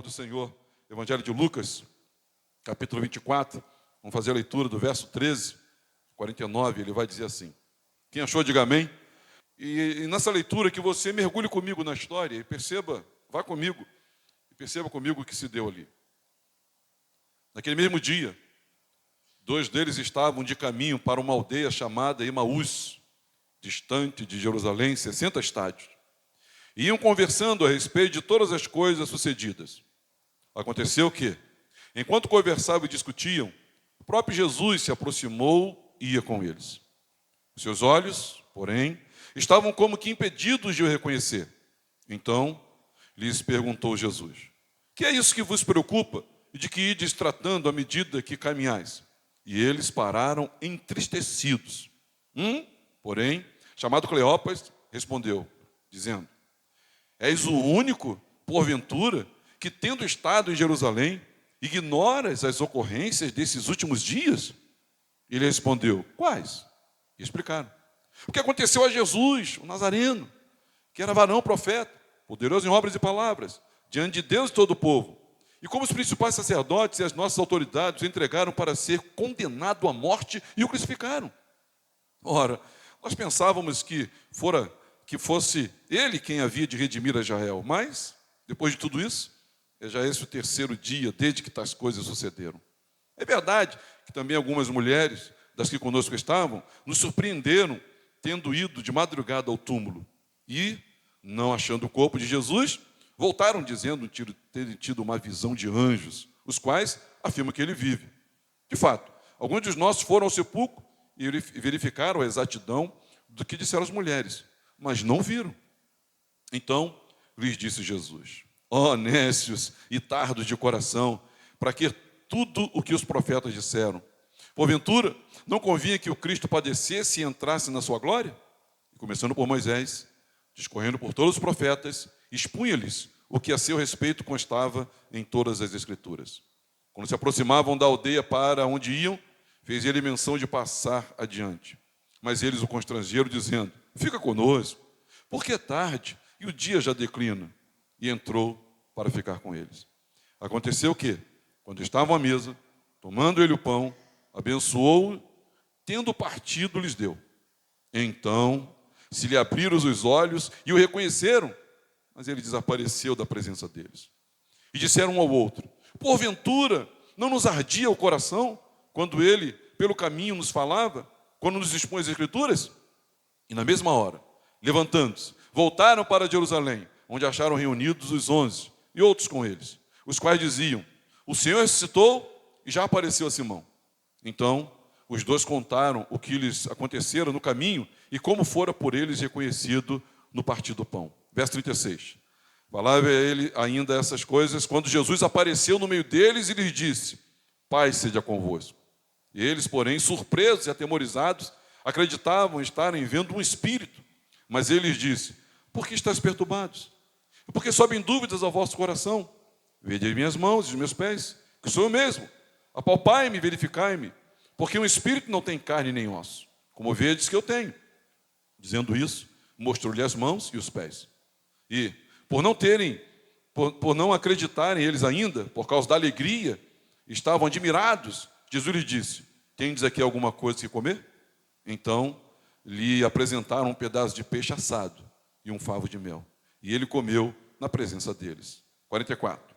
do Senhor, Evangelho de Lucas, capítulo 24, vamos fazer a leitura do verso 13, 49, ele vai dizer assim. Quem achou, diga amém. E nessa leitura que você mergulhe comigo na história e perceba, vá comigo, e perceba comigo o que se deu ali. Naquele mesmo dia, 2 deles estavam de caminho para uma aldeia chamada Emaús, distante de Jerusalém, 60 estádios. E iam conversando a respeito de todas as coisas sucedidas. Aconteceu que, enquanto conversavam e discutiam, o próprio Jesus se aproximou e ia com eles. Seus olhos, porém, estavam como que impedidos de o reconhecer. Então, lhes perguntou Jesus: que é isso que vos preocupa e de que ides tratando à medida que caminhais? E eles pararam entristecidos. Porém, chamado Cleopas, respondeu, dizendo: és o único, porventura, que tendo estado em Jerusalém, ignoras as ocorrências desses últimos dias? Ele respondeu: quais? E explicaram. O que aconteceu a Jesus, o Nazareno, que era varão profeta, poderoso em obras e palavras, diante de Deus e todo o povo. E como os principais sacerdotes e as nossas autoridades o entregaram para ser condenado à morte e o crucificaram. Ora, nós pensávamos que fosse ele quem havia de redimir a Israel, mas, depois de tudo isso, é já esse o 3º dia desde que tais coisas sucederam. É verdade que também algumas mulheres, das que conosco estavam, nos surpreenderam, tendo ido de madrugada ao túmulo. E, não achando o corpo de Jesus, voltaram dizendo terem tido uma visão de anjos, os quais afirmam que ele vive. De fato, alguns dos nossos foram ao sepulcro e verificaram a exatidão do que disseram as mulheres, mas não viram. Então lhes disse Jesus: ó nécios e tardos de coração, para que tudo o que os profetas disseram? Porventura, não convinha que o Cristo padecesse e entrasse na sua glória? E começando por Moisés, discorrendo por todos os profetas, expunha-lhes o que a seu respeito constava em todas as Escrituras. Quando se aproximavam da aldeia para onde iam, fez ele menção de passar adiante. Mas eles o constrangeram, dizendo: fica conosco, porque é tarde e o dia já declina. E entrou para ficar com eles. Aconteceu que, quando estavam à mesa, tomando ele o pão, abençoou-o, tendo partido, lhes deu. Então se lhe abriram os olhos e o reconheceram, mas ele desapareceu da presença deles. E disseram um ao outro: porventura não nos ardia o coração quando ele pelo caminho nos falava, quando nos expunha as Escrituras? E na mesma hora, levantando-se, voltaram para Jerusalém, onde acharam reunidos os 11 e outros com eles, os quais diziam: o Senhor ressuscitou e já apareceu a Simão. Então os 2 contaram o que lhes acontecera no caminho e como fora por eles reconhecido no partir do pão. Verso 36. Falava ele ainda essas coisas, quando Jesus apareceu no meio deles e lhes disse: paz seja convosco. E eles, porém, surpresos e atemorizados, acreditavam estarem vendo um espírito. Mas ele lhes disse: por que estáis perturbados? E por que sobem dúvidas ao vosso coração? Vede as minhas mãos e os meus pés, que sou eu mesmo. Apalpai-me e verificai-me, porque um espírito não tem carne nem osso, como vedes que eu tenho. Dizendo isso, mostrou-lhe as mãos e os pés. E, por não acreditarem eles ainda, por causa da alegria, estavam admirados. Jesus lhe disse: tendes aqui alguma coisa que comer? Então lhe apresentaram um pedaço de peixe assado e um favo de mel. E ele comeu na presença deles. 44.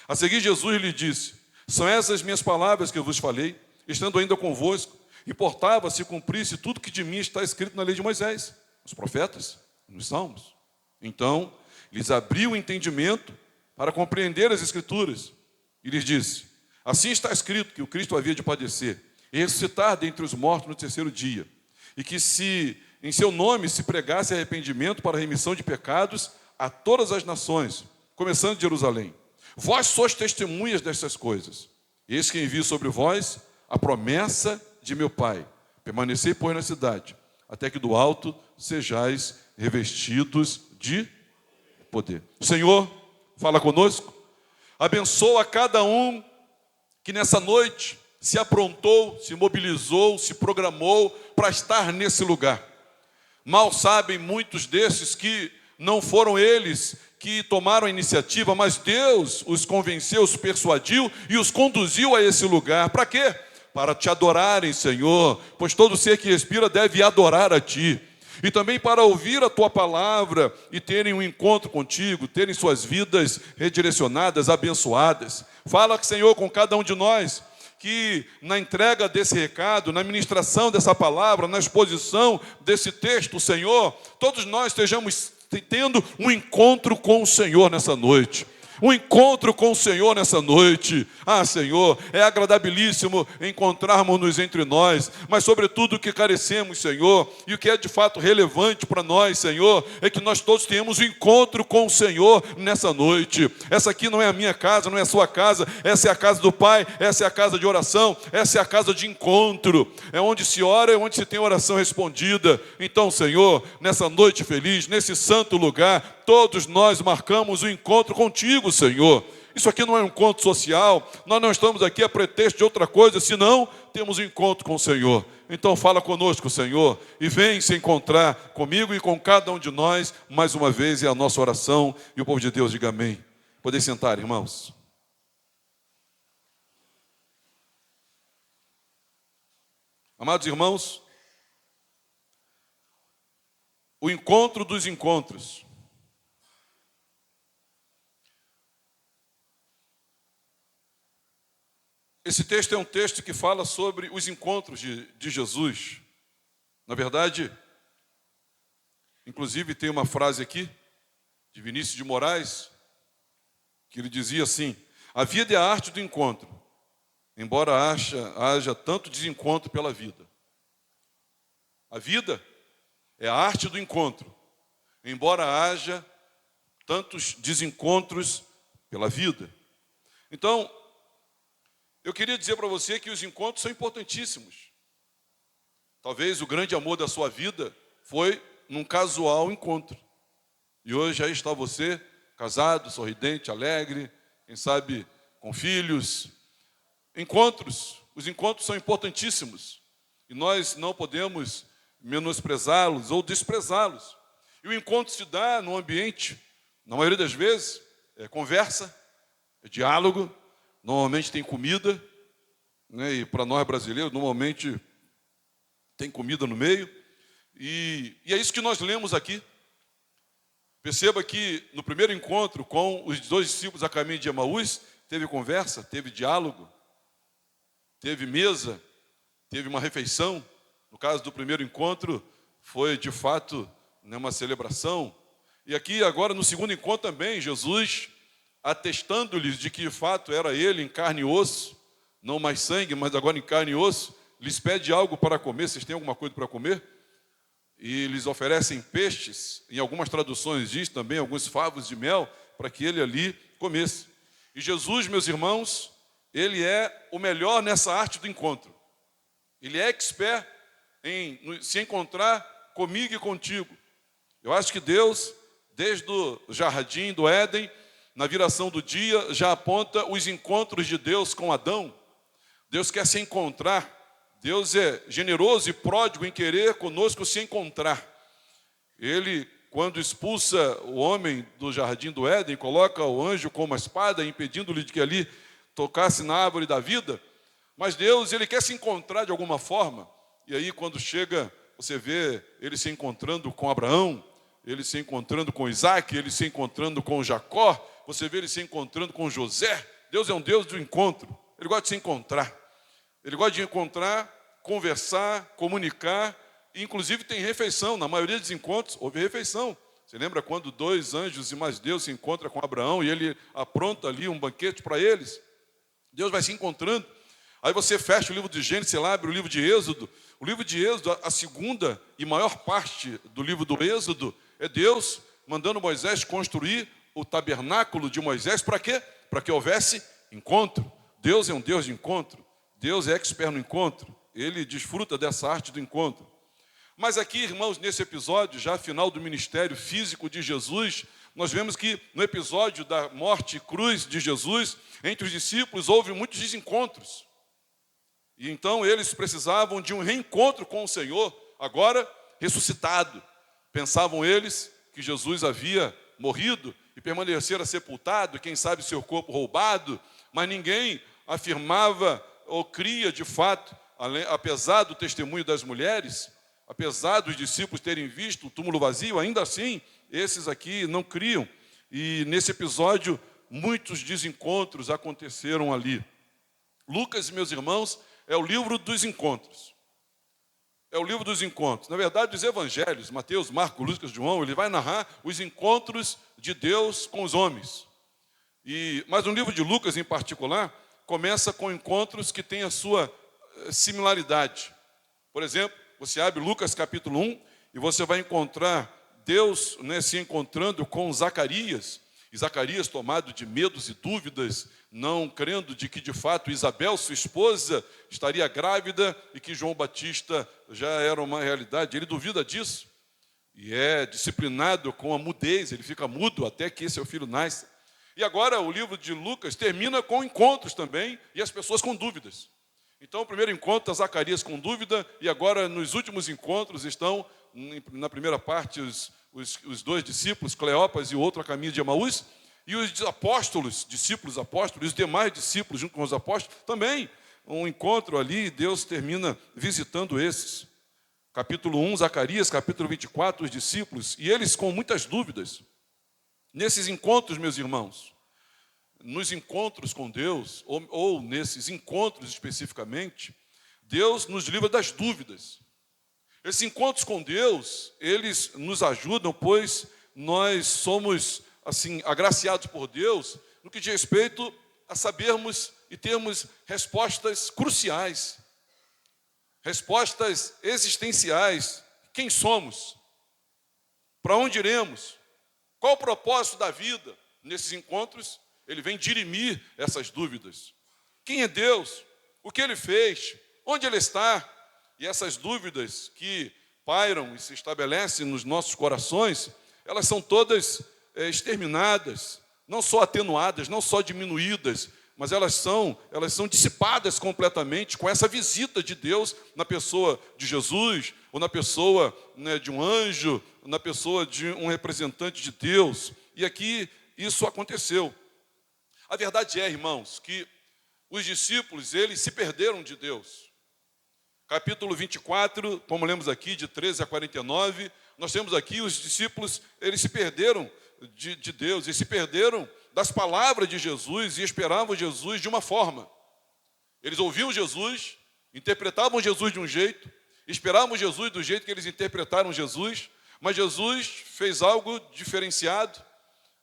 A seguir Jesus lhe disse: são essas minhas palavras que eu vos falei, estando ainda convosco. Importava se cumprisse tudo que de mim está escrito na lei de Moisés, nos profetas, nos salmos. Então lhes abriu o entendimento para compreender as Escrituras. E lhes disse: assim está escrito que o Cristo havia de padecer e ressuscitar dentre os mortos no 3º dia. E que se em seu nome se pregasse arrependimento para a remissão de pecados a todas as nações, começando de Jerusalém. Vós sois testemunhas destas coisas. Eis que envio sobre vós a promessa de meu Pai. Permanecei, pois, na cidade, até que do alto sejais revestidos de poder. O Senhor fala conosco, abençoa cada um que nessa noite se aprontou, se mobilizou, se programou para estar nesse lugar. Mal sabem muitos desses que não foram eles que tomaram a iniciativa, mas Deus os convenceu, os persuadiu e os conduziu a esse lugar. Para quê? Para te adorarem, Senhor, pois todo ser que respira deve adorar a Ti. E também para ouvir a Tua palavra e terem um encontro contigo, terem suas vidas redirecionadas, abençoadas. Fala, Senhor, com cada um de nós, que na entrega desse recado, na ministração dessa palavra, na exposição desse texto, Senhor, todos nós estejamos tendo um encontro com o Senhor nessa noite. Um encontro com o Senhor nessa noite. Ah, Senhor, é agradabilíssimo encontrarmos-nos entre nós, mas sobretudo o que carecemos, Senhor, e o que é de fato relevante para nós, Senhor, é que nós todos tenhamos um encontro com o Senhor nessa noite. Essa aqui não é a minha casa, não é a sua casa, essa é a casa do Pai, essa é a casa de oração, essa é a casa de encontro. É onde se ora, é onde se tem oração respondida. Então, Senhor, nessa noite feliz, nesse santo lugar, todos nós marcamos o encontro contigo, Senhor. Isso aqui não é um encontro social, nós não estamos aqui a pretexto de outra coisa, senão temos um encontro com o Senhor. Então fala conosco, Senhor, e vem se encontrar comigo e com cada um de nós, mais uma vez, é a nossa oração, e o povo de Deus diga amém. Podem sentar, irmãos. Amados irmãos, o encontro dos encontros. Esse texto é um texto que fala sobre os encontros de Jesus. Na verdade, inclusive tem uma frase aqui, de Vinícius de Moraes, que ele dizia assim: a vida é a arte do encontro, embora haja tanto desencontro pela vida. A vida é a arte do encontro, embora haja tantos desencontros pela vida. Então, eu queria dizer para você que os encontros são importantíssimos. Talvez o grande amor da sua vida foi num casual encontro. E hoje aí está você, casado, sorridente, alegre, quem sabe com filhos. Os encontros são importantíssimos. E nós não podemos menosprezá-los ou desprezá-los. E o encontro se dá num ambiente, na maioria das vezes, é conversa, é diálogo. Normalmente tem comida, né? E para nós brasileiros, normalmente tem comida no meio. E é isso que nós lemos aqui. Perceba que no primeiro encontro com os 2 discípulos a caminho de Emaús, teve conversa, teve diálogo, teve mesa, teve uma refeição. No caso do primeiro encontro, foi de fato, né, uma celebração. E aqui agora no segundo encontro também, Jesus, atestando-lhes de que de fato era ele em carne e osso, não mais sangue, mas agora em carne e osso, lhes pede algo para comer. Vocês têm alguma coisa para comer? E lhes oferecem peixes, em algumas traduções diz também alguns favos de mel, para que ele ali comesse. E Jesus, meus irmãos, ele é o melhor nessa arte do encontro. Ele é expert em se encontrar comigo e contigo. Eu acho que Deus, desde o jardim do Éden, na viração do dia, já aponta os encontros de Deus com Adão. Deus quer se encontrar. Deus é generoso e pródigo em querer conosco se encontrar. Ele, quando expulsa o homem do jardim do Éden, coloca o anjo com uma espada, impedindo-lhe de que ali tocasse na árvore da vida. Mas Deus, ele quer se encontrar de alguma forma. E aí, quando chega, você vê ele se encontrando com Abraão, ele se encontrando com Isaac, ele se encontrando com Jacó, você vê ele se encontrando com José. Deus é um Deus do encontro. Ele gosta de se encontrar. Ele gosta de encontrar, conversar, comunicar, e inclusive tem refeição. Na maioria dos encontros houve refeição. Você lembra quando 2 anjos e mais Deus se encontram com Abraão e ele apronta ali um banquete para eles? Deus vai se encontrando. Aí você fecha o livro de Gênesis, você abre o livro de Êxodo. O livro de Êxodo, a segunda e maior parte do livro do Êxodo, é Deus mandando Moisés construir o tabernáculo de Moisés. Para quê? Para que houvesse encontro. Deus é um Deus de encontro. Deus é expert no encontro. Ele desfruta dessa arte do encontro. Mas aqui, irmãos, nesse episódio, já final do ministério físico de Jesus, nós vemos que no episódio da morte e cruz de Jesus, entre os discípulos houve muitos desencontros. E então eles precisavam de um reencontro com o Senhor, agora ressuscitado. Pensavam eles que Jesus havia morrido e permanecera sepultado, quem sabe seu corpo roubado, mas ninguém afirmava ou cria de fato, apesar do testemunho das mulheres, apesar dos discípulos terem visto o túmulo vazio, ainda assim, esses aqui não criam. E nesse episódio, muitos desencontros aconteceram ali. Lucas, meus irmãos, é o livro dos encontros. É o livro dos encontros. Na verdade, os evangelhos, Mateus, Marcos, Lucas, João, ele vai narrar os encontros de Deus com os homens. Mas no livro de Lucas, em particular, começa com encontros que têm a sua similaridade. Por exemplo, você abre Lucas capítulo 1 e você vai encontrar Deus, se encontrando com Zacarias. E Zacarias, tomado de medos e dúvidas, não crendo de que de fato Isabel, sua esposa, estaria grávida e que João Batista já era uma realidade. Ele duvida disso e é disciplinado com a mudez, ele fica mudo até que seu filho nasça. E agora o livro de Lucas termina com encontros também e as pessoas com dúvidas. Então o primeiro encontro está Zacarias com dúvida e agora nos últimos encontros estão, na primeira parte, os dois discípulos, Cleopas e o outro a caminho de Emaús, e os apóstolos, discípulos apóstolos, e os demais discípulos junto com os apóstolos, também um encontro ali, Deus termina visitando esses. Capítulo 1, Zacarias, capítulo 24, os discípulos, e eles com muitas dúvidas. Nesses encontros, meus irmãos, nos encontros com Deus, ou nesses encontros especificamente, Deus nos livra das dúvidas. Esses encontros com Deus, eles nos ajudam, pois nós somos, assim, agraciados por Deus no que diz respeito a sabermos e termos respostas cruciais, respostas existenciais. Quem somos? Para onde iremos? Qual o propósito da vida? Nesses encontros, ele vem dirimir essas dúvidas. Quem é Deus? O que Ele fez? Onde Ele está? E essas dúvidas que pairam e se estabelecem nos nossos corações, elas são todas exterminadas, não só atenuadas, não só diminuídas, mas elas são dissipadas completamente com essa visita de Deus na pessoa de Jesus, ou na pessoa de um anjo, ou na pessoa de um representante de Deus. E aqui isso aconteceu. A verdade é, irmãos, que os discípulos, eles se perderam de Deus. Capítulo 24, como lemos aqui, de 13 a 49, nós temos aqui os discípulos, eles se perderam de Deus, eles se perderam das palavras de Jesus e esperavam Jesus de uma forma. Eles ouviam Jesus, interpretavam Jesus de um jeito, esperavam Jesus do jeito que eles interpretaram Jesus, mas Jesus fez algo diferenciado,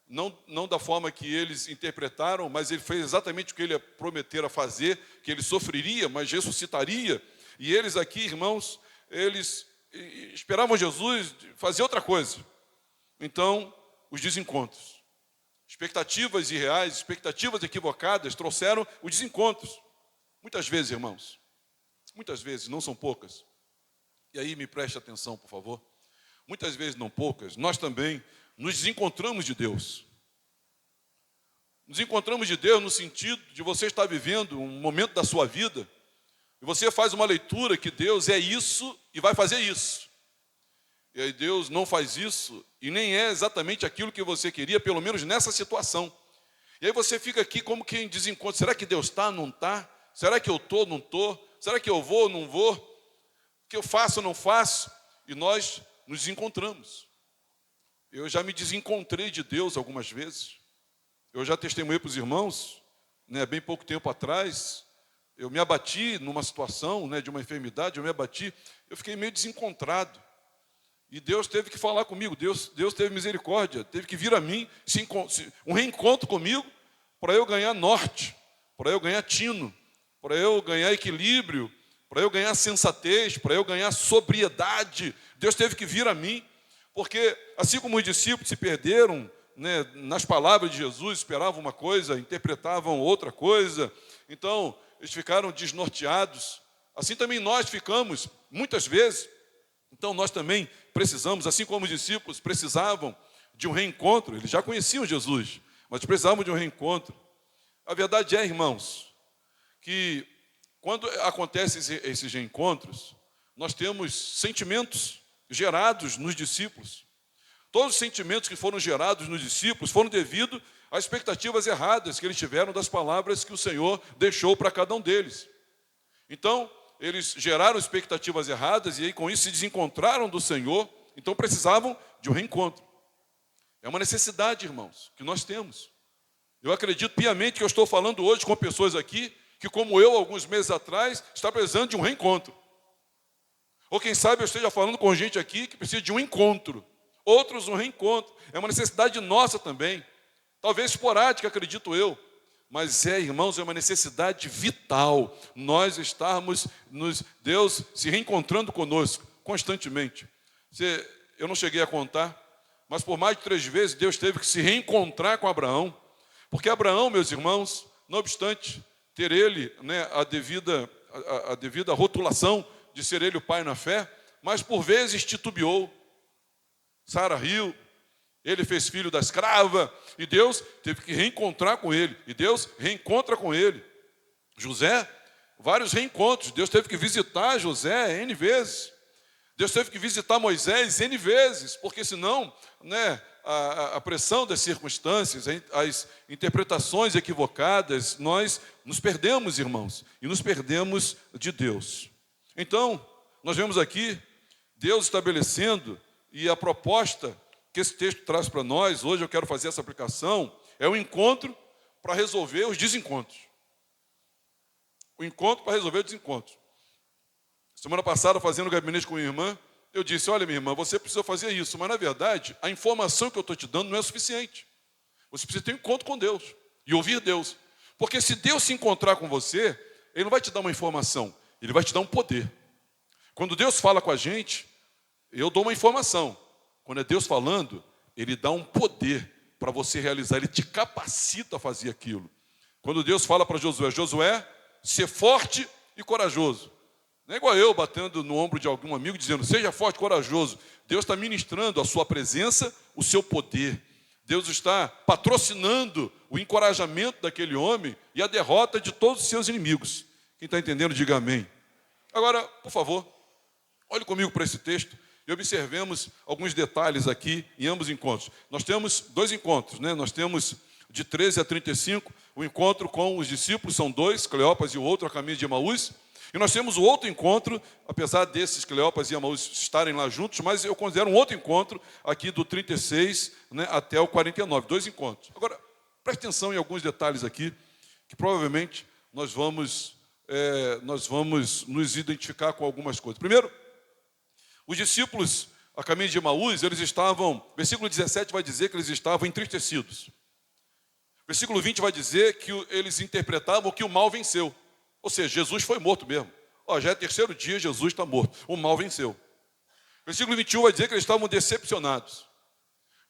não da forma que eles interpretaram, mas ele fez exatamente o que ele prometera fazer, que ele sofreria, mas ressuscitaria. E eles aqui, irmãos, eles esperavam Jesus fazer outra coisa. Então, os desencontros. Expectativas irreais, expectativas equivocadas trouxeram os desencontros. Muitas vezes, irmãos, muitas vezes, não são poucas. E aí me preste atenção, por favor. Muitas vezes, não poucas, nós também nos desencontramos de Deus. Nos encontramos de Deus no sentido de você estar vivendo um momento da sua vida e você faz uma leitura que Deus é isso e vai fazer isso. E aí Deus não faz isso e nem é exatamente aquilo que você queria, pelo menos nessa situação. E aí você fica aqui como quem desencontra. Será que Deus está, não está? Será que eu estou, não estou? Será que eu vou, não vou? O que eu faço, não faço? E nós nos desencontramos. Eu já me desencontrei de Deus algumas vezes. Eu já testemunhei para os irmãos, bem pouco tempo atrás. Eu me abati numa situação de uma enfermidade, eu fiquei meio desencontrado. E Deus teve que falar comigo, Deus teve misericórdia, teve que vir a mim, um reencontro comigo, para eu ganhar norte, para eu ganhar tino, para eu ganhar equilíbrio, para eu ganhar sensatez, para eu ganhar sobriedade. Deus teve que vir a mim, porque assim como os discípulos se perderam nas palavras de Jesus, esperavam uma coisa, interpretavam outra coisa, então eles ficaram desnorteados. Assim também nós ficamos, muitas vezes. Então nós também precisamos, assim como os discípulos precisavam de um reencontro, eles já conheciam Jesus, mas precisavam de um reencontro. A verdade é, irmãos, que quando acontecem esses reencontros, nós temos sentimentos gerados nos discípulos. Todos os sentimentos que foram gerados nos discípulos foram devido às expectativas erradas que eles tiveram das palavras que o Senhor deixou para cada um deles. Então, eles geraram expectativas erradas e aí com isso se desencontraram do Senhor, então precisavam de um reencontro. É uma necessidade, irmãos, que nós temos. Eu acredito piamente que eu estou falando hoje com pessoas aqui que, como eu, alguns meses atrás, está precisando de um reencontro. Ou quem sabe eu esteja falando com gente aqui que precisa de um encontro. Outros um reencontro. É uma necessidade nossa também. Talvez esporádica, acredito eu. Mas irmãos, é uma necessidade vital. Nós estarmos, Deus se reencontrando conosco constantemente. Eu não cheguei a contar, mas por mais de 3 vezes Deus teve que se reencontrar com Abraão. Porque Abraão, meus irmãos, não obstante ter ele, a devida rotulação de ser ele o pai na fé, mas por vezes titubeou. Sara riu, ele fez filho da escrava, e Deus teve que reencontrar com ele, e Deus reencontra com ele. José, vários reencontros, Deus teve que visitar José N vezes. Deus teve que visitar Moisés N vezes, porque senão, a pressão das circunstâncias, as interpretações equivocadas, nós nos perdemos, irmãos, e nos perdemos de Deus. Então, nós vemos aqui Deus estabelecendo, e a proposta que esse texto traz para nós, hoje eu quero fazer essa aplicação, é o encontro para resolver os desencontros. O encontro para resolver os desencontros. Semana passada, fazendo gabinete com minha irmã, eu disse, olha, minha irmã, você precisa fazer isso, mas na verdade, a informação que eu estou te dando não é suficiente. Você precisa ter um encontro com Deus e ouvir Deus. Porque se Deus se encontrar com você, Ele não vai te dar uma informação, Ele vai te dar um poder. Quando Deus fala com a gente, eu dou uma informação. Quando é Deus falando, Ele dá um poder para você realizar, Ele te capacita a fazer aquilo. Quando Deus fala para Josué, Josué, ser forte e corajoso. Não é igual eu batendo no ombro de algum amigo dizendo, seja forte e corajoso. Deus está ministrando a sua presença, o seu poder. Deus está patrocinando o encorajamento daquele homem e a derrota de todos os seus inimigos. Quem está entendendo, diga amém. Agora, por favor, olhe comigo para esse texto e observemos alguns detalhes aqui em ambos os encontros. Nós temos 2 encontros, Nós temos de 13 a 35, o encontro com os discípulos, são 2, Cleopas e o outro, a caminho de Emaús. E nós temos o outro encontro, apesar desses Cleopas e Emaús estarem lá juntos, mas eu considero um outro encontro aqui do 36 até o 49, 2 encontros. Agora, preste atenção em alguns detalhes aqui, que provavelmente nós vamos nos identificar com algumas coisas. Primeiro, os discípulos, a caminho de Emaús, eles estavam, versículo 17 vai dizer que eles estavam entristecidos. Versículo 20 vai dizer que eles interpretavam que o mal venceu. Ou seja, Jesus foi morto mesmo. Já é 3º dia, Jesus está morto. O mal venceu. Versículo 21 vai dizer que eles estavam decepcionados.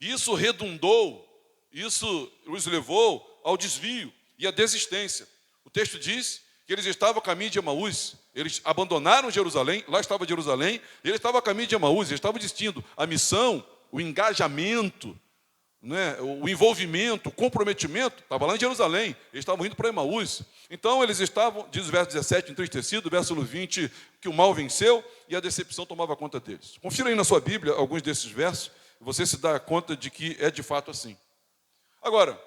Isso redundou, isso os levou ao desvio e à desistência. O texto diz que eles estavam a caminho de Emaús. Eles abandonaram Jerusalém, lá estava Jerusalém, e eles estavam a caminho de Emaús, eles estavam desistindo. A missão, o engajamento, o envolvimento, o comprometimento, estava lá em Jerusalém, eles estavam indo para Emaús. Então eles estavam, diz o verso 17, entristecidos, verso 20, que o mal venceu e a decepção tomava conta deles. Confira aí na sua Bíblia alguns desses versos, e você se dá conta de que é de fato assim. Agora,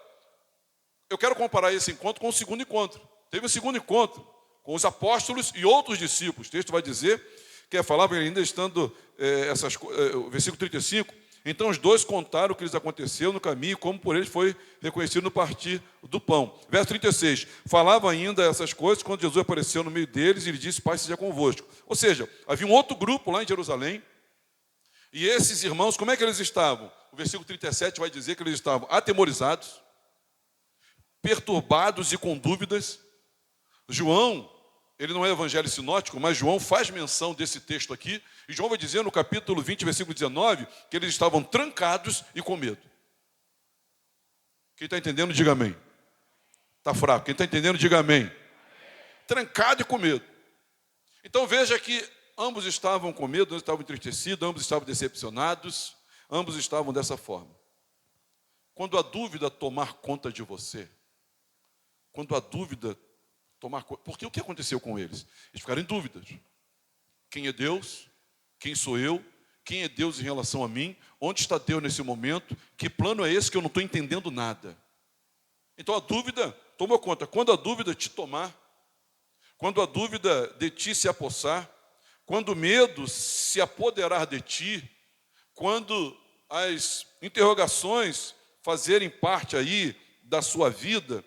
eu quero comparar esse encontro com o segundo encontro. Teve um segundo encontro com os apóstolos e outros discípulos. O texto vai dizer, que falava ainda estando, o versículo 35, então os 2 contaram o que lhes aconteceu no caminho, como por eles foi reconhecido no partir do pão. Verso 36, falava ainda essas coisas quando Jesus apareceu no meio deles e lhe disse, paz seja convosco. Ou seja, havia um outro grupo lá em Jerusalém, e esses irmãos, como é que eles estavam? O versículo 37 vai dizer que eles estavam atemorizados, perturbados e com dúvidas. João, ele não é evangelho sinótico, mas João faz menção desse texto aqui, e João vai dizer no capítulo 20, versículo 19, que eles estavam trancados e com medo. Quem está entendendo, diga amém. Está fraco. Quem está entendendo, diga amém. Trancado e com medo. Então veja que ambos estavam com medo, ambos estavam entristecidos, ambos estavam decepcionados, ambos estavam dessa forma. Quando a dúvida tomar conta de você, quando a dúvida tomar conta, porque o que aconteceu com eles? Eles ficaram em dúvidas. Quem é Deus? Quem sou eu? quem é Deus em relação a mim, onde está Deus nesse momento, que plano é esse que eu não estou entendendo nada. Então a dúvida, toma conta, quando a dúvida te tomar, quando a dúvida de ti se apossar, quando o medo se apoderar de ti, quando as interrogações fazerem parte aí da sua vida,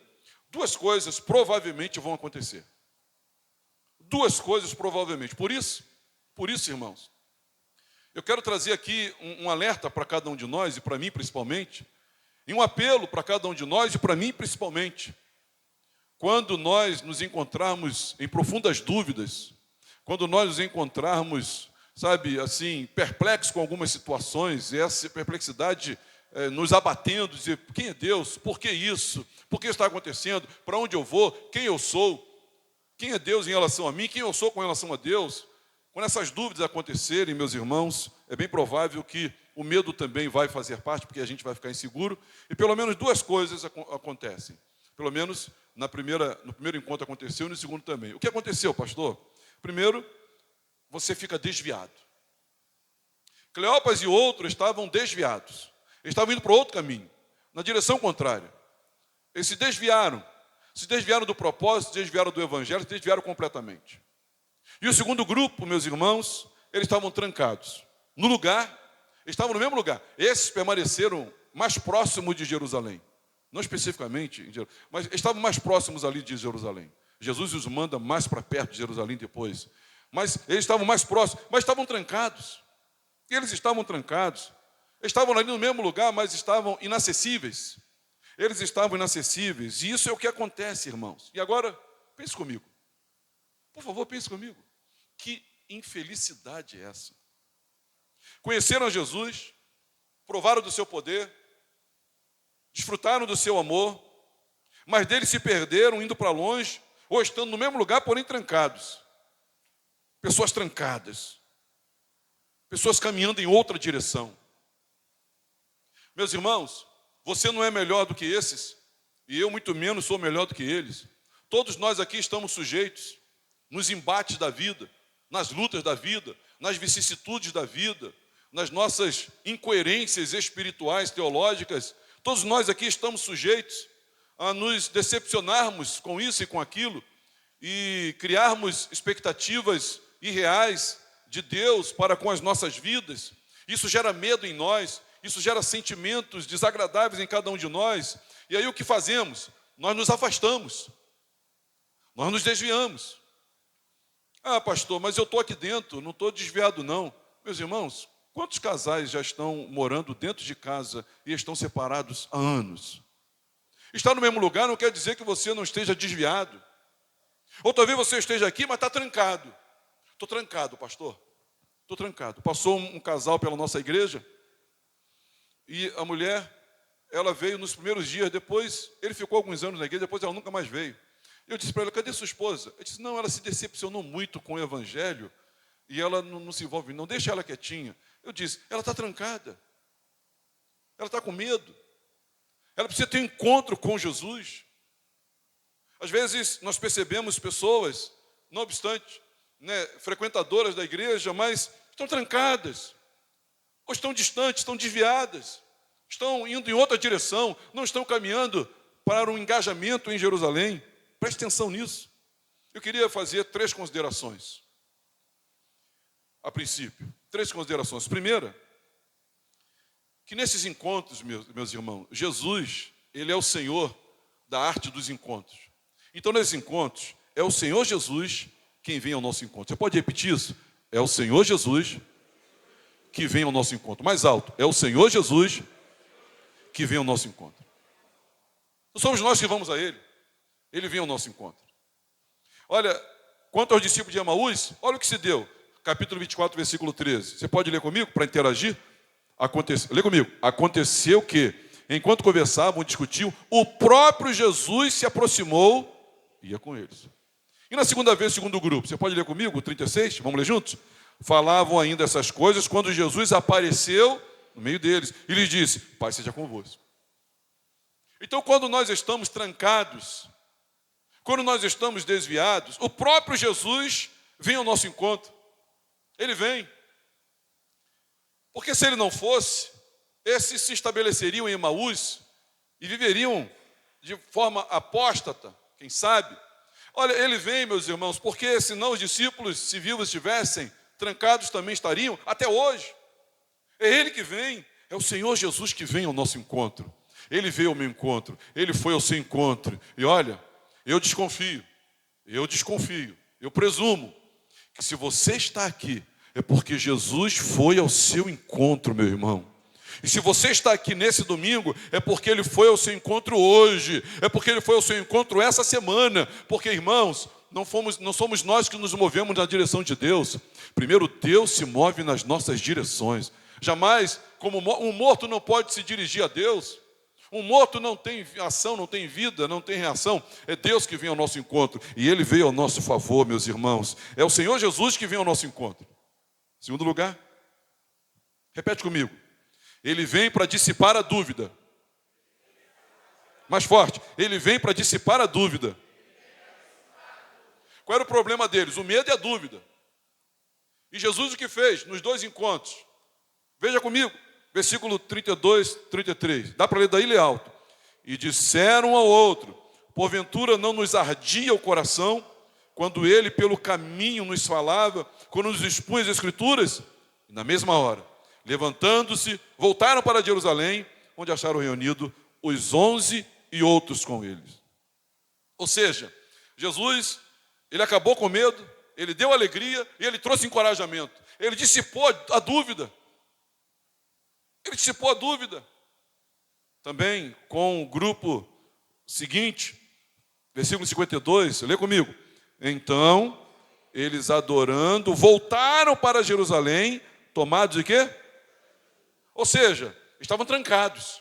duas coisas provavelmente vão acontecer. Duas coisas provavelmente. Por isso, irmãos, eu quero trazer aqui um alerta para cada um de nós, e para mim principalmente, e um apelo para cada um de nós, e para mim principalmente. Quando nós nos encontrarmos em profundas dúvidas, quando nós nos encontrarmos, sabe, assim, perplexos com algumas situações, e essa perplexidade nos abatendo, dizer, quem é Deus? Por que isso? Por que está acontecendo? Para onde eu vou? Quem eu sou? Quem é Deus em relação a mim? Quem eu sou com relação a Deus? Quando essas dúvidas acontecerem, meus irmãos, é bem provável que o medo também vai fazer parte, porque a gente vai ficar inseguro, e pelo menos duas coisas acontecem. Pelo menos no primeiro encontro aconteceu e no segundo também. O que aconteceu, pastor? Primeiro, você fica desviado. Cleopas e outros estavam desviados. Eles estavam indo para outro caminho, na direção contrária. Eles se desviaram do propósito, se desviaram do evangelho, se desviaram completamente. E o segundo grupo, meus irmãos, eles estavam trancados. Estavam no mesmo lugar. Esses permaneceram mais próximos de Jerusalém. Não especificamente, mas estavam mais próximos ali de Jerusalém. Jesus os manda mais para perto de Jerusalém depois. Mas eles estavam mais próximos, mas estavam trancados. E eles estavam trancados. Estavam ali no mesmo lugar, mas estavam inacessíveis. Eles estavam inacessíveis. E isso é o que acontece, irmãos. E agora, pense comigo. Por favor, pense comigo. Que infelicidade é essa? Conheceram Jesus, provaram do seu poder, desfrutaram do seu amor, mas deles se perderam indo para longe, ou estando no mesmo lugar, porém trancados. Pessoas trancadas. Pessoas caminhando em outra direção. Meus irmãos, você não é melhor do que esses, e eu muito menos sou melhor do que eles. Todos nós aqui estamos sujeitos, nos embates da vida, nas lutas da vida, nas vicissitudes da vida, nas nossas incoerências espirituais, teológicas. Todos nós aqui estamos sujeitos a nos decepcionarmos com isso e com aquilo, e criarmos expectativas irreais de Deus para com as nossas vidas. Isso gera medo em nós, isso gera sentimentos desagradáveis em cada um de nós. E aí o que fazemos? Nós nos afastamos, nós nos desviamos. Ah, pastor, mas eu estou aqui dentro, não estou desviado não. Meus irmãos, quantos casais já estão morando dentro de casa e estão separados há anos? Estar no mesmo lugar não quer dizer que você não esteja desviado. Ou talvez você esteja aqui, mas está trancado. Estou trancado, pastor. Estou trancado. Passou um casal pela nossa igreja e a mulher, ela veio nos primeiros dias, depois, ele ficou alguns anos na igreja, depois ela nunca mais veio. Eu disse para ela, cadê sua esposa? Ele disse, não, ela se decepcionou muito com o evangelho e ela não se envolve, não, deixa ela quietinha. Eu disse, ela está trancada, ela está com medo, ela precisa ter um encontro com Jesus. Às vezes nós percebemos pessoas, não obstante, frequentadoras da igreja, mas estão trancadas, ou estão distantes, estão desviadas, estão indo em outra direção, não estão caminhando para um engajamento em Jerusalém. Preste atenção nisso. Eu queria fazer 3 considerações. A princípio, 3 considerações. Primeira, que nesses encontros, meus irmãos, Jesus, Ele é o Senhor da arte dos encontros. Então, nesses encontros, é o Senhor Jesus quem vem ao nosso encontro. Você pode repetir isso? É o Senhor Jesus que vem ao nosso encontro. Mais alto. É o Senhor Jesus que vem ao nosso encontro. Não somos nós que vamos a Ele. Ele vem ao nosso encontro. Olha, quanto aos discípulos de Emaús, olha o que se deu. Capítulo 24, versículo 13. Você pode ler comigo para interagir? Lê comigo. Aconteceu que, enquanto conversavam, discutiam, o próprio Jesus se aproximou e ia com eles. E na segunda vez, segundo grupo, você pode ler comigo, 36? Vamos ler juntos? Falavam ainda essas coisas quando Jesus apareceu no meio deles e lhes disse, Pai seja convosco. Então, quando nós estamos trancados, quando nós estamos desviados, o próprio Jesus vem ao nosso encontro. Ele vem. Porque se ele não fosse, esses se estabeleceriam em Emaús e viveriam de forma apóstata, quem sabe. Olha, ele vem, meus irmãos, porque senão os discípulos, se vivos estivessem, trancados também estariam até hoje. É ele que vem, é o Senhor Jesus que vem ao nosso encontro. Ele veio ao meu encontro, ele foi ao seu encontro. E olha, eu desconfio, eu presumo que se você está aqui, é porque Jesus foi ao seu encontro, meu irmão. E se você está aqui nesse domingo, é porque ele foi ao seu encontro hoje, é porque ele foi ao seu encontro essa semana. Porque, irmãos, não somos nós que nos movemos na direção de Deus. Primeiro, Deus se move nas nossas direções. Jamais, como um morto não pode se dirigir a Deus. Um morto não tem ação, não tem vida, não tem reação. É Deus que vem ao nosso encontro. E ele veio ao nosso favor, meus irmãos. É o Senhor Jesus que vem ao nosso encontro. Segundo lugar, repete comigo. Ele vem para dissipar a dúvida. Mais forte. Ele vem para dissipar a dúvida. Qual era o problema deles? O medo e a dúvida. E Jesus o que fez nos dois encontros? Veja comigo, versículo 32, 33. Dá para ler daí, lê alto. E disseram um ao outro: porventura não nos ardia o coração, quando ele pelo caminho nos falava, quando nos expunha as Escrituras? E na mesma hora, levantando-se, voltaram para Jerusalém, onde acharam reunido os 11 e outros com eles. Ou seja, Jesus, ele acabou com medo, ele deu alegria e ele trouxe encorajamento. Ele dissipou a dúvida. Ele dissipou a dúvida. Também com o grupo seguinte, versículo 52, lê comigo. Então, eles adorando, voltaram para Jerusalém, tomados de quê? Ou seja, estavam trancados.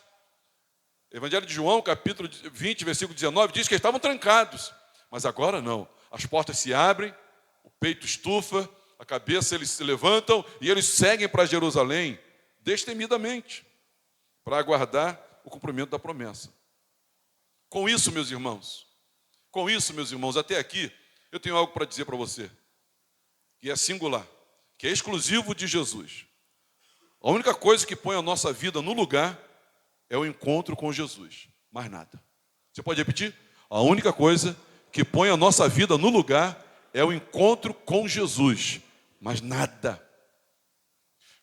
Evangelho de João, capítulo 20, versículo 19, diz que estavam trancados. Mas agora não. As portas se abrem, o peito estufa, a cabeça eles se levantam e eles seguem para Jerusalém, destemidamente, para aguardar o cumprimento da promessa. Com isso, meus irmãos, até aqui, eu tenho algo para dizer para você, que é singular, que é exclusivo de Jesus. A única coisa que põe a nossa vida no lugar é o encontro com Jesus, mais nada. Você pode repetir? A única coisa que põe a nossa vida no lugar é o encontro com Jesus, mais nada.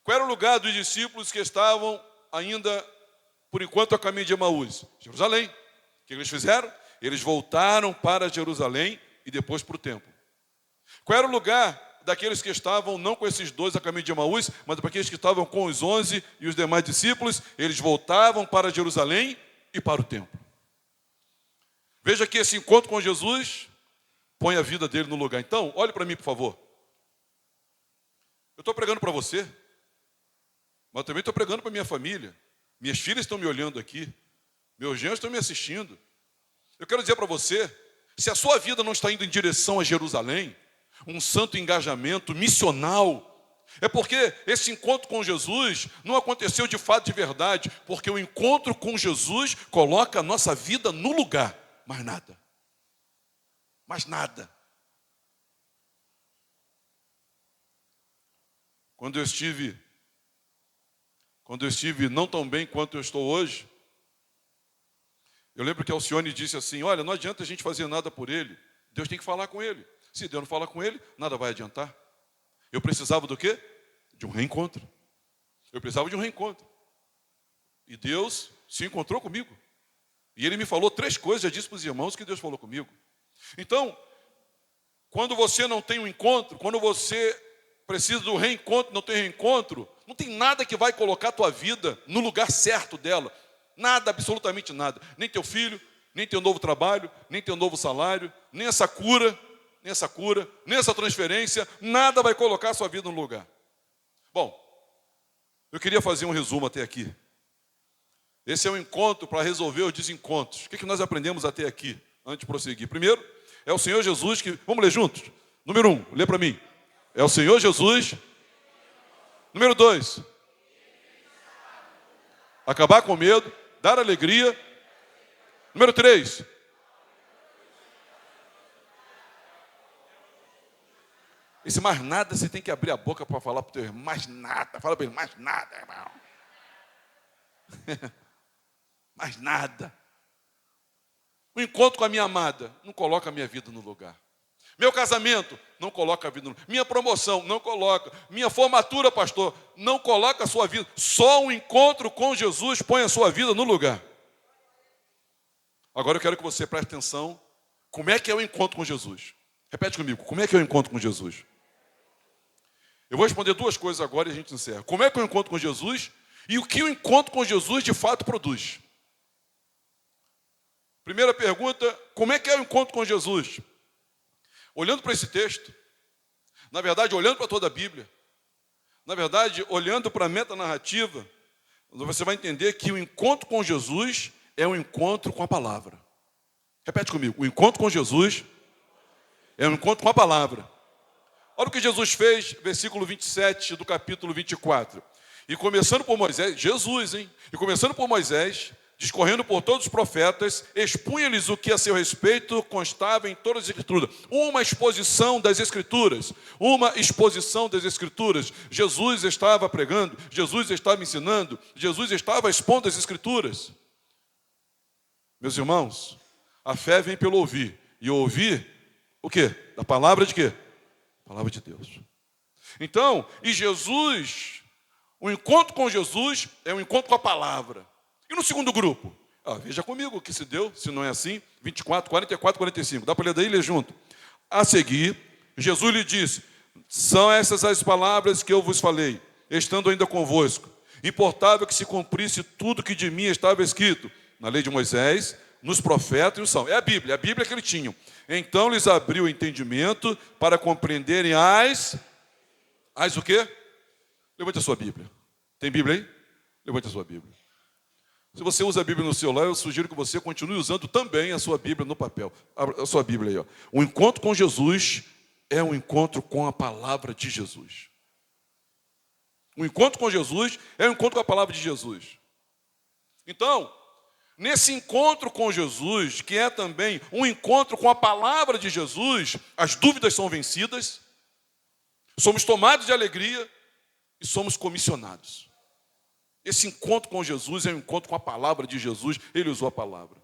Qual era o lugar dos discípulos que estavam ainda, por enquanto, a caminho de Emaús? Jerusalém. O que eles fizeram? Eles voltaram para Jerusalém e depois para o templo. Qual era o lugar daqueles que estavam, não com esses 2 a caminho de Emaús, mas para aqueles que estavam com os 11 e os demais discípulos? Eles voltavam para Jerusalém e para o templo. Veja que esse encontro com Jesus põe a vida dele no lugar. Então, olhe para mim, por favor. Eu estou pregando para você, mas também estou pregando para minha família. Minhas filhas estão me olhando aqui, meus genros estão me assistindo. Eu quero dizer para você, se a sua vida não está indo em direção a Jerusalém, um santo engajamento missional, é porque esse encontro com Jesus não aconteceu de fato de verdade, porque o encontro com Jesus coloca a nossa vida no lugar, mais nada. Mais nada. Quando eu estive não tão bem quanto eu estou hoje, eu lembro que a Alcione disse assim: olha, não adianta a gente fazer nada por ele, Deus tem que falar com ele. Se Deus não falar com ele, nada vai adiantar. Eu precisava do quê? De um reencontro. Eu precisava de um reencontro. E Deus se encontrou comigo. E Ele me falou 3 coisas, já disse para os irmãos que Deus falou comigo. Então, quando você não tem um encontro, quando você precisa do reencontro, não tem reencontro, não tem nada que vai colocar a tua vida no lugar certo dela. Nada, absolutamente nada. Nem teu filho, nem teu novo trabalho, nem teu novo salário, nem essa cura, nem essa transferência, nada vai colocar a sua vida no lugar. Bom, eu queria fazer um resumo até aqui. Esse é um encontro para resolver os desencontros. O que nós aprendemos até aqui, antes de prosseguir? Primeiro, é o Senhor Jesus que... Vamos ler juntos? Número 1, lê para mim. É o Senhor Jesus. Número 2, acabar com medo, dar alegria. Número 3, esse mais nada, você tem que abrir a boca para falar para o teu irmão. Mais nada. Fala para ele, mais nada, irmão. Mais nada. O encontro com a minha amada não coloca a minha vida no lugar. Meu casamento não coloca a vida no lugar. Minha promoção não coloca. Minha formatura, pastor, não coloca a sua vida. Só um encontro com Jesus põe a sua vida no lugar. Agora eu quero que você preste atenção. Como é que é o encontro com Jesus? Repete comigo. Como é que é o encontro com Jesus? Eu vou responder duas coisas agora e a gente encerra. Como é que é o encontro com Jesus e o que o encontro com Jesus de fato produz? Primeira pergunta, como é que é o encontro com Jesus? Olhando para esse texto, na verdade, olhando para toda a Bíblia, na verdade, olhando para a metanarrativa, você vai entender que o encontro com Jesus é um encontro com a palavra. Repete comigo, o encontro com Jesus é um encontro com a palavra. Olha o que Jesus fez, versículo 27 do capítulo 24. E começando por Moisés, Jesus, hein? E começando por Moisés, discorrendo por todos os profetas, expunha-lhes o que a seu respeito constava em todas as Escrituras. Uma exposição das Escrituras. Uma exposição das Escrituras. Jesus estava pregando, Jesus estava ensinando, Jesus estava expondo as Escrituras. Meus irmãos, a fé vem pelo ouvir. E ouvir, o quê? Da palavra de quê? Palavra de Deus. Então, e Jesus, o encontro com Jesus é um encontro com a palavra. E no segundo grupo? Veja comigo o que se deu, se não é assim, 24, 44, 45. Dá para ler daí e ler junto. A seguir, Jesus lhe disse, são essas as palavras que eu vos falei, estando ainda convosco. Importava que se cumprisse tudo que de mim estava escrito, na lei de Moisés, nos profetas e nos salmos. É a Bíblia que ele tinha. Então lhes abriu o entendimento para compreenderem as o quê? Levante a sua Bíblia. Tem Bíblia aí? Levante a sua Bíblia. Se você usa a Bíblia no celular, eu sugiro que você continue usando também a sua Bíblia no papel. A sua Bíblia aí, ó. O encontro com Jesus é um encontro com a palavra de Jesus. O encontro com Jesus é um encontro com a palavra de Jesus. Então, nesse encontro com Jesus, que é também um encontro com a palavra de Jesus, as dúvidas são vencidas, somos tomados de alegria e somos comissionados. Esse encontro com Jesus é um encontro com a palavra de Jesus, ele usou a palavra.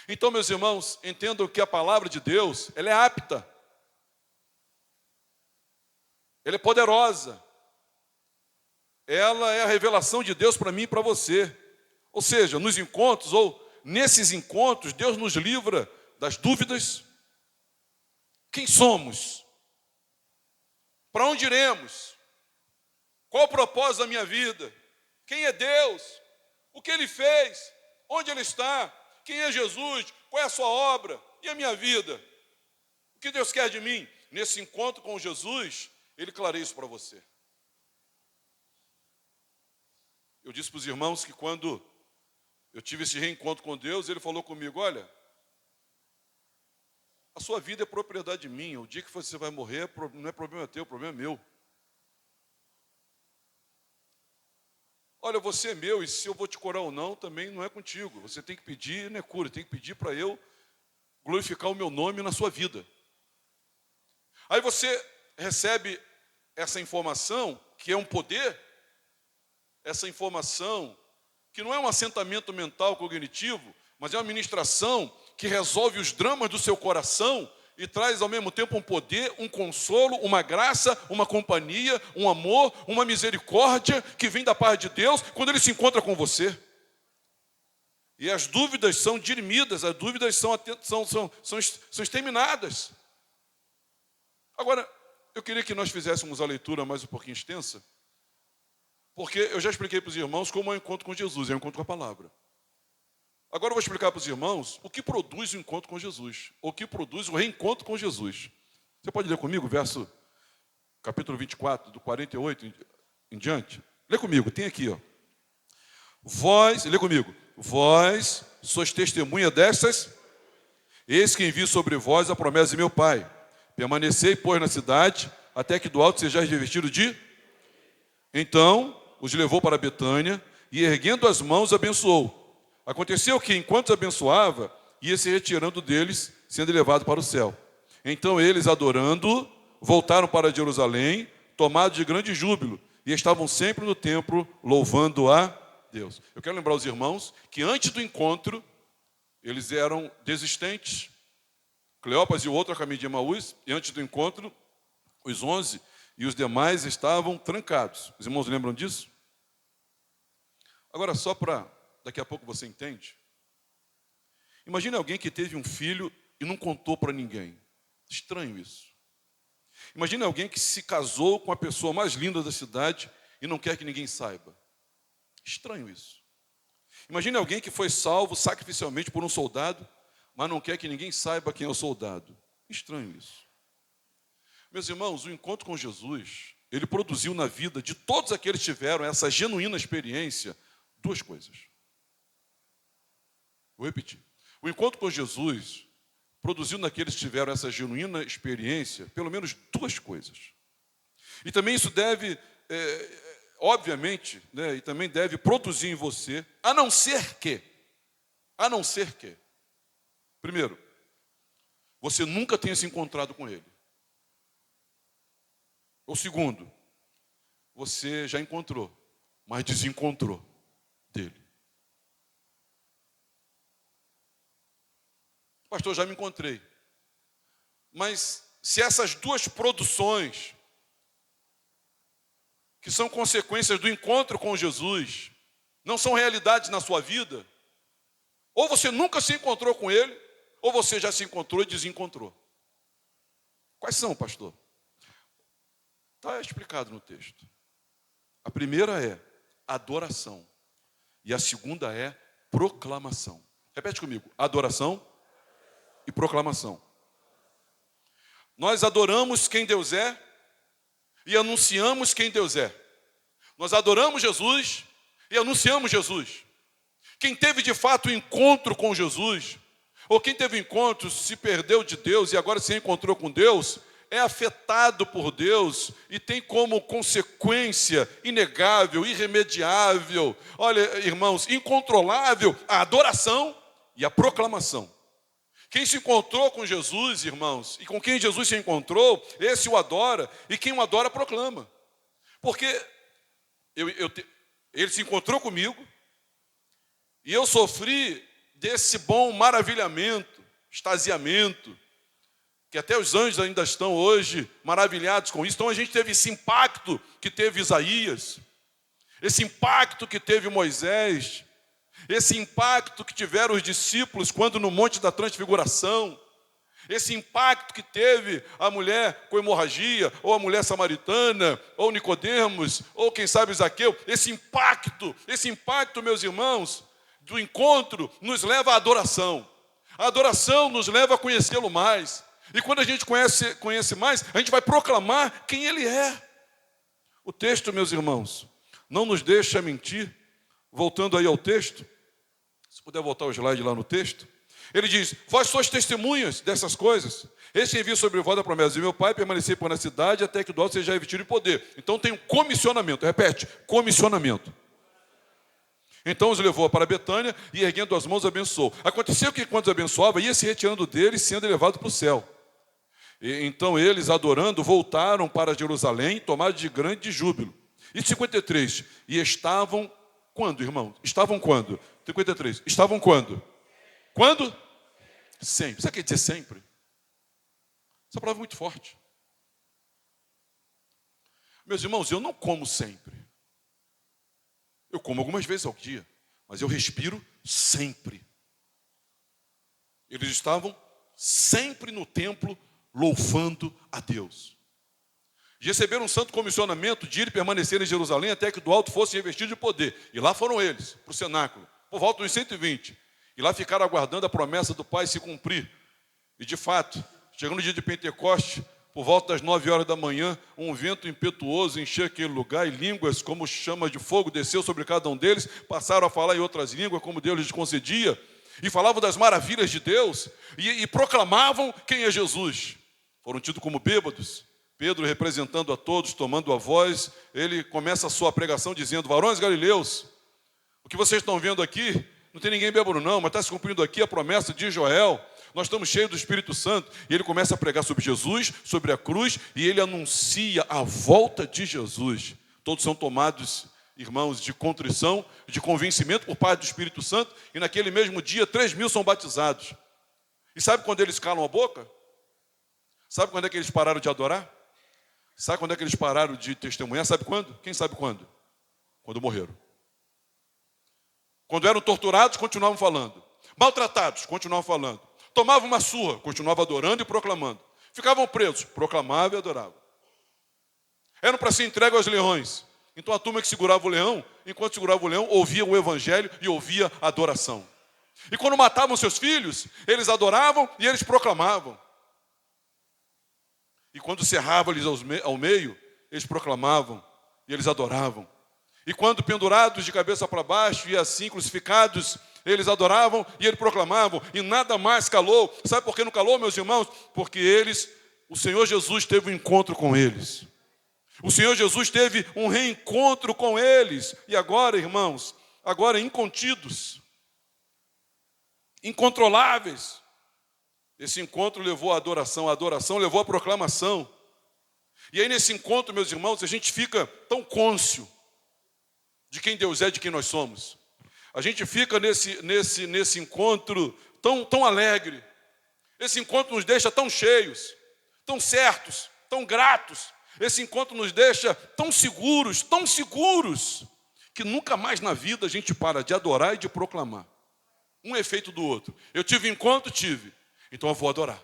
Então, meus irmãos, entendam que a palavra de Deus, ela é apta, ela é poderosa, ela é a revelação de Deus para mim e para você. Ou seja, nos encontros, ou nesses encontros, Deus nos livra das dúvidas. Quem somos? Para onde iremos? Qual o propósito da minha vida? Quem é Deus? O que Ele fez? Onde Ele está? Quem é Jesus? Qual é a sua obra? E a minha vida? O que Deus quer de mim? Nesse encontro com Jesus, Ele clareia isso para você. Eu disse para os irmãos que quando eu tive esse reencontro com Deus, Ele falou comigo, olha, a sua vida é propriedade minha, o dia que você vai morrer não é problema teu, o problema é meu. Olha, você é meu, e se eu vou te curar ou não, também não é contigo. Você tem que pedir, não é cura, tem que pedir para eu glorificar o meu nome na sua vida. Aí você recebe essa informação, que é um poder, essa informação, que não é um assentamento mental cognitivo, mas é uma ministração que resolve os dramas do seu coração e traz ao mesmo tempo um poder, um consolo, uma graça, uma companhia, um amor, uma misericórdia que vem da parte de Deus quando Ele se encontra com você. E as dúvidas são dirimidas, as dúvidas são exterminadas. Agora, eu queria que nós fizéssemos a leitura mais um pouquinho extensa, porque eu já expliquei para os irmãos como é o encontro com Jesus, é o encontro com a palavra. Agora eu vou explicar para os irmãos o que produz o encontro com Jesus, o que produz o reencontro com Jesus. Você pode ler comigo, capítulo 24, do 48 em diante? Lê comigo, tem aqui, ó. Lê comigo. Vós sois testemunha destas, eis que envio sobre vós a promessa de meu Pai. Permanecei, pois, na cidade, até que do alto sejais revestido de... Então, os levou para Betânia, e erguendo as mãos, abençoou. Aconteceu que, enquanto abençoava, ia se retirando deles, sendo levado para o céu. Então eles, adorando, voltaram para Jerusalém, tomados de grande júbilo, e estavam sempre no templo, louvando a Deus. Eu quero lembrar os irmãos que antes do encontro, eles eram desistentes. Cleopas e o outro a caminho de Emaús, e antes do encontro, os 11 e os demais estavam trancados. Os irmãos lembram disso? Agora, só para daqui a pouco você entende. Imagine alguém que teve um filho e não contou para ninguém. Estranho isso. Imagine alguém que se casou com a pessoa mais linda da cidade e não quer que ninguém saiba. Estranho isso. Imagine alguém que foi salvo sacrificialmente por um soldado, mas não quer que ninguém saiba quem é o soldado. Estranho isso. Meus irmãos, o encontro com Jesus, ele produziu na vida de todos aqueles que tiveram essa genuína experiência, duas coisas. Vou repetir. O encontro com Jesus produziu naqueles que tiveram essa genuína experiência, pelo menos duas coisas. E também isso deve, obviamente, né, e também deve produzir em você, a não ser que, primeiro, você nunca tenha se encontrado com ele. Ou segundo, você já encontrou, mas desencontrou dele. Pastor, já me encontrei. Mas se essas duas produções, que são consequências do encontro com Jesus, não são realidades na sua vida, ou você nunca se encontrou com ele, ou você já se encontrou e desencontrou. Quais são, pastor? Está explicado no texto. A primeira é adoração. E a segunda é proclamação. Repete comigo. Adoração e proclamação. Nós adoramos quem Deus é e anunciamos quem Deus é. Nós adoramos Jesus e anunciamos Jesus. Quem teve de fato encontro com Jesus, ou quem teve encontro, se perdeu de Deus e agora se encontrou com Deus, é afetado por Deus e tem como consequência inegável, irremediável, olha, irmãos, incontrolável, a adoração e a proclamação. Quem se encontrou com Jesus, irmãos, e com quem Jesus se encontrou, esse o adora, e quem o adora proclama. Porque ele se encontrou comigo, e eu sofri desse bom maravilhamento, extasiamento, que até os anjos ainda estão hoje maravilhados com isso. Então a gente teve esse impacto que teve Isaías, esse impacto que teve Moisés, esse impacto que tiveram os discípulos quando no Monte da Transfiguração, esse impacto que teve a mulher com hemorragia, ou a mulher samaritana, ou Nicodemos, ou quem sabe Zaqueu, esse impacto, meus irmãos, do encontro nos leva à adoração. A adoração nos leva a conhecê-lo mais. E quando a gente conhece mais, a gente vai proclamar quem ele é. O texto, meus irmãos, não nos deixa mentir. Voltando aí ao texto, se puder voltar o slide lá no texto, ele diz: vós sois testemunhas dessas coisas. Esse envio sobre vós a promessa de meu Pai, permanecer por na cidade até que do alto seja revestido de poder. Então tem um comissionamento, repete, comissionamento. Então os levou para Betânia e erguendo as mãos abençoou. Aconteceu que quando os abençoava, ia se retirando deles, sendo elevado para o céu. E, então eles, adorando, voltaram para Jerusalém, tomados de grande júbilo. E 53, e estavam quando, irmão? Estavam quando? 53, estavam quando? Quando? Sempre. Sabe o que quer dizer sempre? Essa palavra é muito forte. Meus irmãos, eu não como sempre. Eu como algumas vezes ao dia, mas eu respiro sempre. Eles estavam sempre no templo, louvando a Deus. Receberam um santo comissionamento de ir e permanecer em Jerusalém até que do alto fosse revestido de poder. E lá foram eles, para o cenáculo, por volta dos 120. E lá ficaram aguardando a promessa do Pai se cumprir. E de fato, chegando o dia de Pentecoste, por volta das 9 horas da manhã, um vento impetuoso encheu aquele lugar e línguas como chama de fogo desceu sobre cada um deles, passaram a falar em outras línguas como Deus lhes concedia, e falavam das maravilhas de Deus, e proclamavam quem é Jesus. Foram tidos como bêbados. Pedro, representando a todos, tomando a voz, ele começa a sua pregação dizendo: varões galileus, o que vocês estão vendo aqui, não tem ninguém bêbado não, mas está se cumprindo aqui a promessa de Joel. nós estamos cheios do Espírito Santo, e ele começa a pregar sobre Jesus, sobre a cruz, e ele anuncia a volta de Jesus. Todos são tomados, irmãos, de contrição, de convencimento por parte do Espírito Santo, e naquele mesmo dia 3.000 são batizados. E sabe quando eles calam a boca? Sabe quando é que eles pararam de adorar? Sabe quando é que eles pararam de testemunhar? Sabe quando? Quem sabe quando? Quando morreram. Quando eram torturados, continuavam falando. Maltratados, continuavam falando. Tomavam uma surra, continuavam adorando e proclamando. Ficavam presos, proclamavam e adoravam. Eram para ser entregues aos leões. Então a turma que segurava o leão, enquanto segurava o leão, ouvia o evangelho e ouvia a adoração. E quando matavam seus filhos, eles adoravam e eles proclamavam. E quando cerravam-lhes ao meio, eles proclamavam e eles adoravam. E quando pendurados de cabeça para baixo e assim crucificados, eles adoravam e eles proclamavam. E nada mais calou. Sabe por que não calou, meus irmãos? Porque o Senhor Jesus teve um encontro com eles. O Senhor Jesus teve um reencontro com eles. E agora, irmãos, agora incontidos, incontroláveis. Esse encontro levou à adoração, a adoração levou à proclamação. E aí nesse encontro, meus irmãos, a gente fica tão cônscio de quem Deus é, de quem nós somos. A gente fica nesse encontro tão alegre. Esse encontro nos deixa tão cheios, tão certos, tão gratos. Esse encontro nos deixa tão seguros, que nunca mais na vida a gente para de adorar e de proclamar. Um efeito do outro. Eu tive encontro, então eu vou adorar.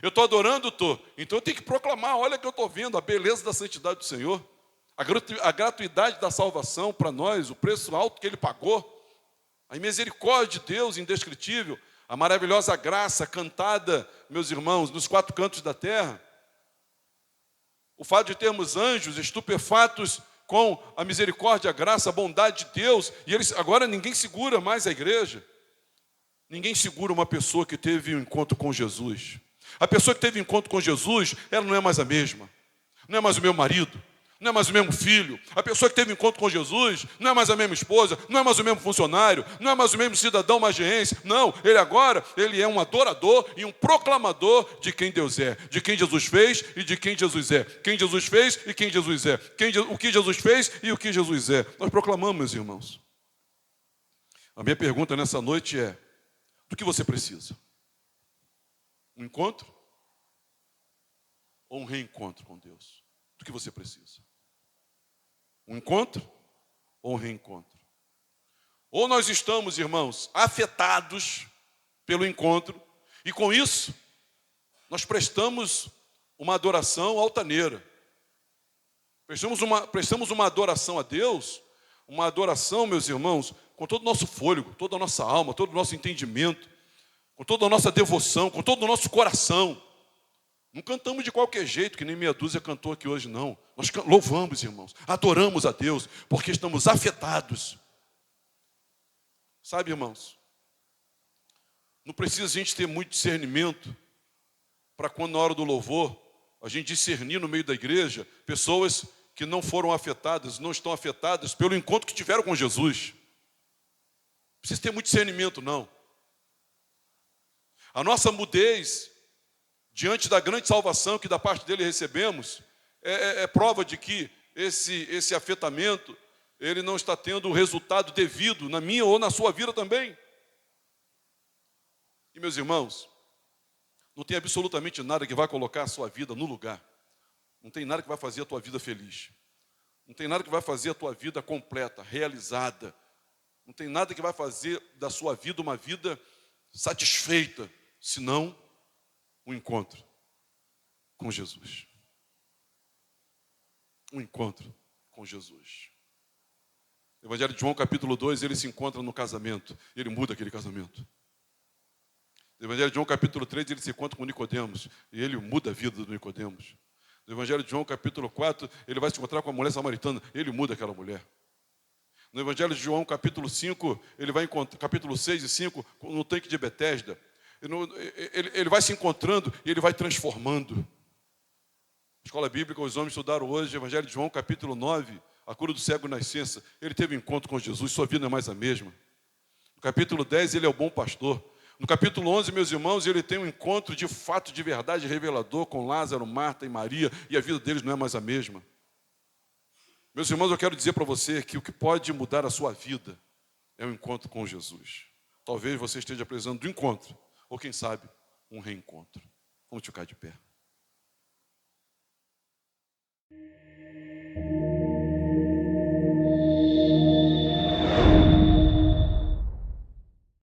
Eu estou adorando, então eu tenho que proclamar, olha que eu estou vendo a beleza da santidade do Senhor, a gratuidade da salvação para nós, o preço alto que Ele pagou, a misericórdia de Deus indescritível, a maravilhosa graça cantada, meus irmãos, nos 4 cantos da terra. O fato de termos anjos estupefatos com a misericórdia, a graça, a bondade de Deus, e agora ninguém segura mais a igreja. Ninguém segura uma pessoa que teve um encontro com Jesus. A pessoa que teve um encontro com Jesus, ela não é mais a mesma. Não é mais o meu marido, não é mais o mesmo filho. A pessoa que teve um encontro com Jesus, não é mais a mesma esposa, não é mais o mesmo funcionário, não é mais o mesmo cidadão magiense. Não, ele é um adorador e um proclamador de quem Deus é, de quem Jesus fez e de quem Jesus é. Quem Jesus fez e quem Jesus é. O que Jesus fez e o que Jesus é. Nós proclamamos, meus irmãos. A minha pergunta nessa noite é: do que você precisa? Um encontro? Ou um reencontro com Deus? Do que você precisa? Um encontro ou um reencontro? Ou nós estamos, irmãos, afetados pelo encontro, e com isso, nós prestamos uma adoração altaneira. Prestamos uma adoração a Deus, uma adoração, meus irmãos, com todo o nosso fôlego, toda a nossa alma, todo o nosso entendimento, com toda a nossa devoção, com todo o nosso coração. Não cantamos de qualquer jeito, que nem meia dúzia cantou aqui hoje, não. Nós louvamos, irmãos, adoramos a Deus, porque estamos afetados. Sabe, irmãos, não precisa a gente ter muito discernimento para quando na hora do louvor, a gente discernir no meio da igreja pessoas que não foram afetadas, não estão afetadas pelo encontro que tiveram com Jesus. Não precisa ter muito discernimento, não. A nossa mudez diante da grande salvação que da parte dele recebemos é prova de que esse afetamento ele não está tendo o resultado devido na minha ou na sua vida também. E meus irmãos, não tem absolutamente nada que vai colocar a sua vida no lugar. Não tem nada que vai fazer a tua vida feliz. Não tem nada que vai fazer a tua vida completa, realizada. Não tem nada que vai fazer da sua vida uma vida satisfeita, senão um encontro com Jesus. Um encontro com Jesus. No Evangelho de João, capítulo 2, ele se encontra no casamento. Ele muda aquele casamento. No Evangelho de João, capítulo 3, ele se encontra com Nicodemos. E ele muda a vida do Nicodemos. No Evangelho de João, capítulo 4, ele vai se encontrar com a mulher samaritana. Ele muda aquela mulher. No Evangelho de João, capítulo 5, ele vai encontrar, capítulo 6 e 5, no tanque de Betesda. Ele vai se encontrando e ele vai transformando. Escola Bíblica, os homens estudaram hoje, Evangelho de João, capítulo 9, a cura do cego na nascença. Ele teve um encontro com Jesus, sua vida não é mais a mesma. No capítulo 10, ele é o bom pastor. No capítulo 11, meus irmãos, ele tem um encontro de fato, de verdade, revelador com Lázaro, Marta e Maria, e a vida deles não é mais a mesma. Meus irmãos, eu quero dizer para você que o que pode mudar a sua vida é um encontro com Jesus. Talvez você esteja precisando do encontro, ou quem sabe, um reencontro. Vamos ficar de pé.